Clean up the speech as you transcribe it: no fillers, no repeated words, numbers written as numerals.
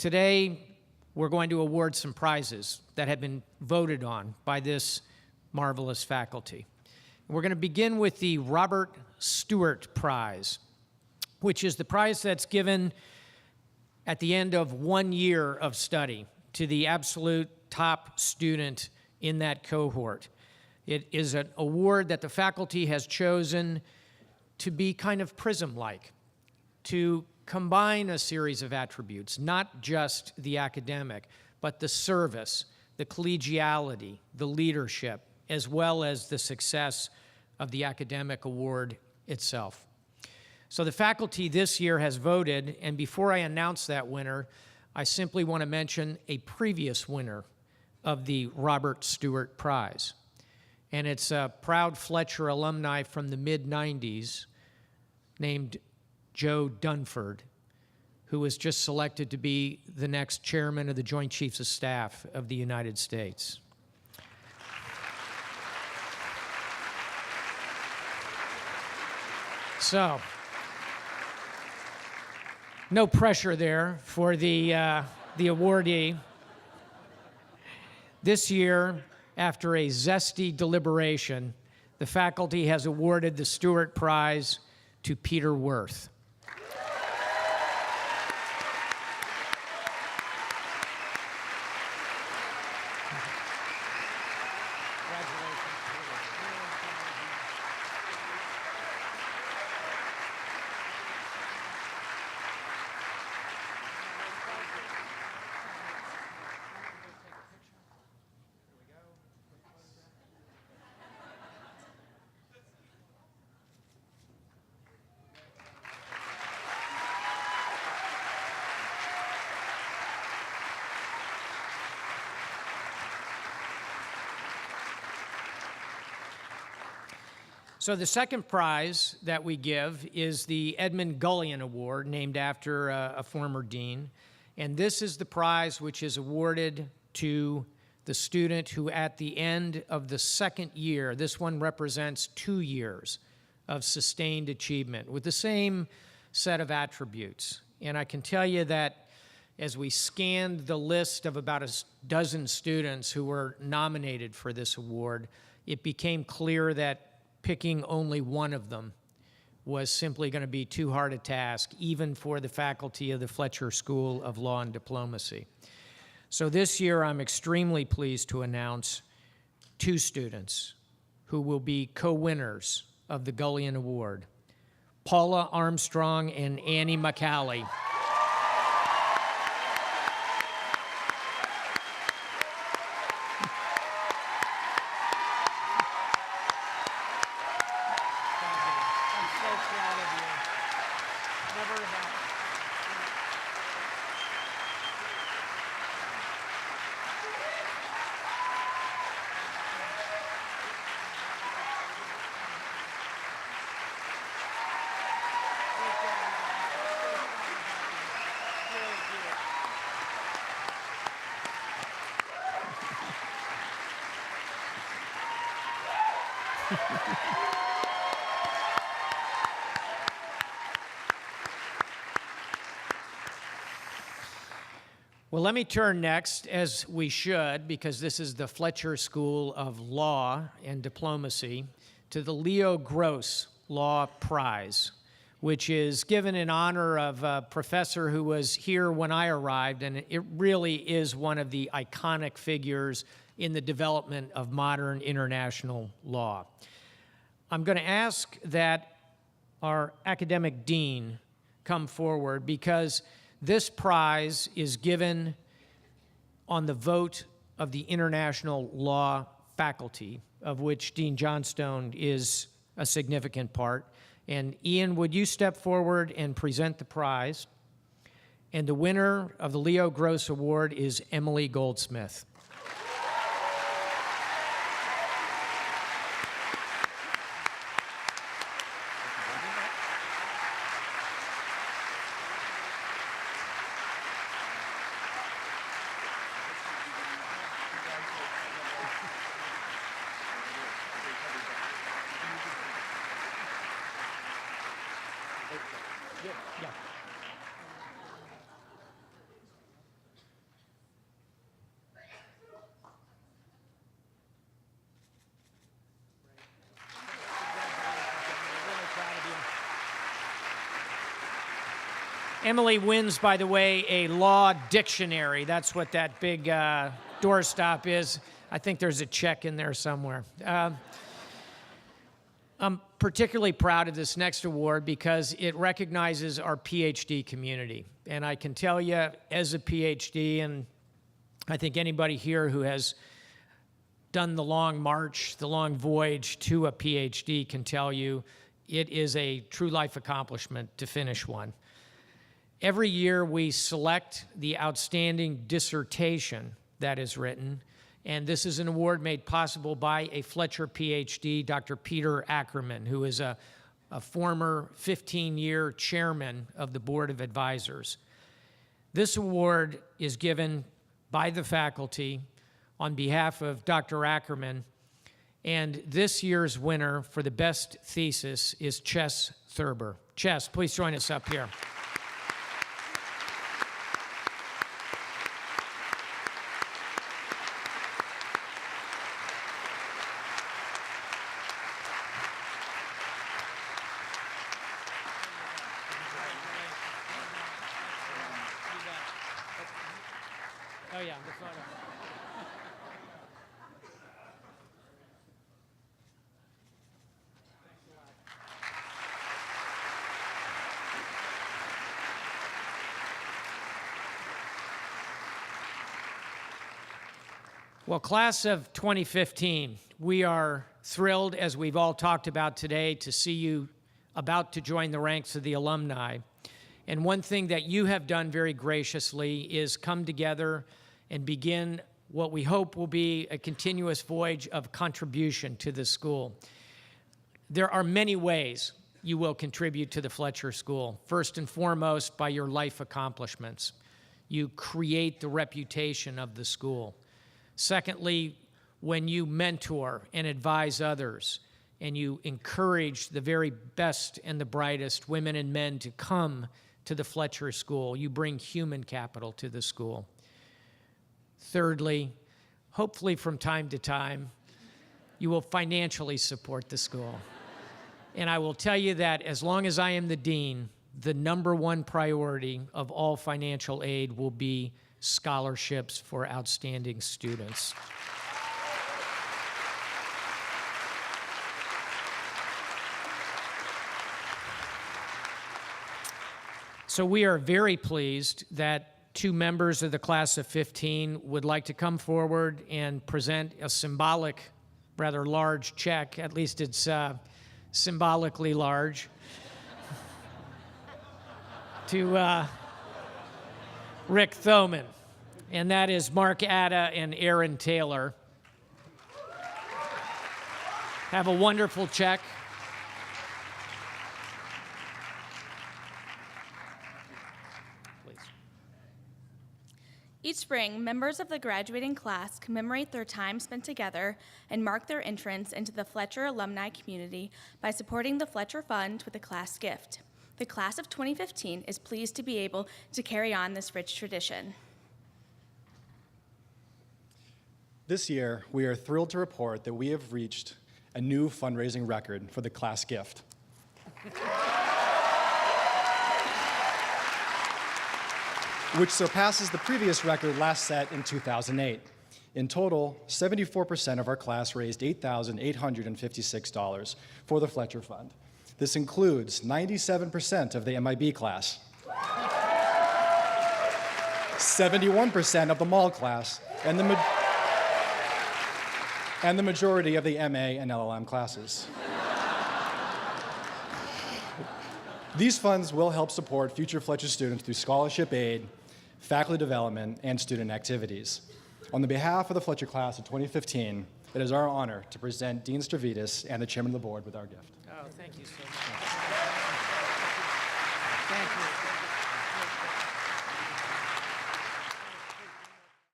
Today, we're going to award some prizes that have been voted on by this marvelous faculty. We're going to begin with the Robert Stewart Prize, which is the prize that's given at the end of 1 year of study to the absolute top student in that cohort. It is an award that the faculty has chosen to be kind of prism-like, to combine a series of attributes, not just the academic, but the service, the collegiality, the leadership, as well as the success of the academic award itself. So the faculty this year has voted, and before I announce that winner, I simply want to mention a previous winner of the Robert Stewart Prize. And it's a proud Fletcher alumni from the mid-90s named Joe Dunford, who was just selected to be the next chairman of the Joint Chiefs of Staff of the United States. So, no pressure there for the awardee. This year, after a zesty deliberation, the faculty has awarded the Stewart Prize to Peter Worth. So the second prize that we give is the Edmund Gullion Award, named after a former dean. And this is the prize which is awarded to the student who at the end of the second year, this one represents 2 years of sustained achievement with the same set of attributes. And I can tell you that as we scanned the list of about a dozen students who were nominated for this award, it became clear that picking only one of them was simply going to be too hard a task, even for the faculty of the Fletcher School of Law and Diplomacy. So this year, I'm extremely pleased to announce 2 students who will be co-winners of the Gullion Award, Paula Armstrong and Annie McCallie. Well, let me turn next, as we should, because this is the Fletcher School of Law and Diplomacy, to the Leo Gross Law Prize, which is given in honor of a professor who was here when I arrived, and it really is one of the iconic figures in the development of modern international law. I'm going to ask that our academic dean come forward because this prize is given on the vote of the international law faculty, of which Dean Johnstone is a significant part. And Ian, would you step forward and present the prize? And the winner of the Leo Gross Award is Emily Goldsmith. Emily wins, by the way, a law dictionary. That's what that big doorstop is. I think there's a check in there somewhere. I'm particularly proud of this next award because it recognizes our PhD community. And I can tell you, as a PhD, and I think anybody here who has done the long march, the long voyage to a PhD can tell you it is a true life accomplishment to finish one. Every year we select the outstanding dissertation that is written, and this is an award made possible by a Fletcher PhD, Dr. Peter Ackerman, who is a former 15-year chairman of the Board of Advisors. This award is given by the faculty on behalf of Dr. Ackerman, and this year's winner for the best thesis is Chess Thurber. Chess, please join us up here. Oh, yeah, the photo. Well, class of 2015, we are thrilled, as we've all talked about today, to see you about to join the ranks of the alumni. And one thing that you have done very graciously is come together and begin what we hope will be a continuous voyage of contribution to the school. There are many ways you will contribute to the Fletcher School. First and foremost, by your life accomplishments. You create the reputation of the school. Secondly, when you mentor and advise others, and you encourage the very best and the brightest women and men to come to the Fletcher School, you bring human capital to the school. Thirdly, hopefully from time to time, you will financially support the school. And I will tell you that as long as I am the dean, the #1 priority of all financial aid will be scholarships for outstanding students. So we are very pleased that 2 members of the class of 15 would like to come forward and present a symbolic, rather large check. At least it's symbolically large. To Rick Thoman, and that is Mark Atta and Aaron Taylor. Have a wonderful check. Please. Each spring, members of the graduating class commemorate their time spent together and mark their entrance into the Fletcher alumni community by supporting the Fletcher Fund with a class gift. The class of 2015 is pleased to be able to carry on this rich tradition. This year, we are thrilled to report that we have reached a new fundraising record for the class gift. Which surpasses the previous record last set in 2008. In total, 74% of our class raised $8,856 for the Fletcher Fund. This includes 97% of the MIB class, 71% of the Mall class, and the majority of the MA and LLM classes. These funds will help support future Fletcher students through scholarship aid, faculty development, and student activities. On the behalf of the Fletcher class of 2015, it is our honor to present Dean Stavridis and the chairman of the board with our gift. Oh, thank you so much. Thank you.